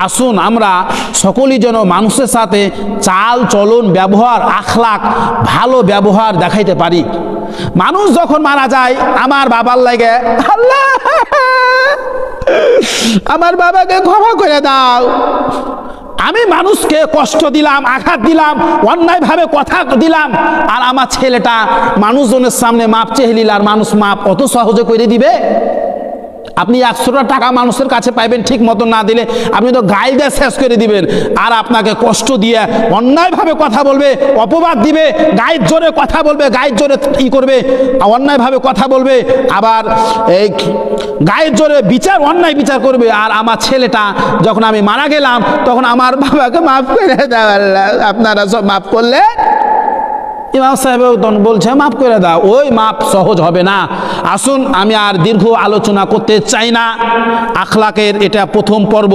আসুন আমরা সকলেই যেন মানুষের সাথে চাল চলন ব্যবহার আখলাক ভালো ব্যবহার দেখাইতে পারি। মানুষ যখন মারা যায় আমার বাবার লাগে আল্লাহ আমার বাবাকে ক্ষমা করে দাও, আমি মানুষকে কষ্ট দিলাম, আঘাত দিলাম, অন্যায়ভাবে কথা দিলাম, আর আমার ছেলেটা মানুষজনের সামনে মাপ চেয়ে নিল, আর মানুষ মাপ অত সহজে করে দিবে? আপনি 100টা টাকা মানুষের কাছে পাইবেন, ঠিক মতো না দিলে আপনি তো গায়ে দিয়ে শেষ করে দিবেন, আর আপনাকে কষ্ট দিয়ে অন্যায়ভাবে কথা বলবে, অপবাদ দিবে, গায়ের জোরে কথা বলবে, গায়ের জোরে করবে, অন্যায়ভাবে কথা বলবে, আবার এই গায়ের জোরে অন্যায় বিচার করবে। আর আমার ছেলেটা যখন আমি মারা গেলাম তখন আমার বাবাকে মাফ করে দাও আল্লাহ, আপনারা সব মাফ করলে ইমাম সাহেব বলছে মাফ করে দাও, ওই মাপ সহজ হবে না। আসুন আমি আর দীর্ঘ আলোচনা করতে চাই না, আখলাকের এটা প্রথম পর্ব।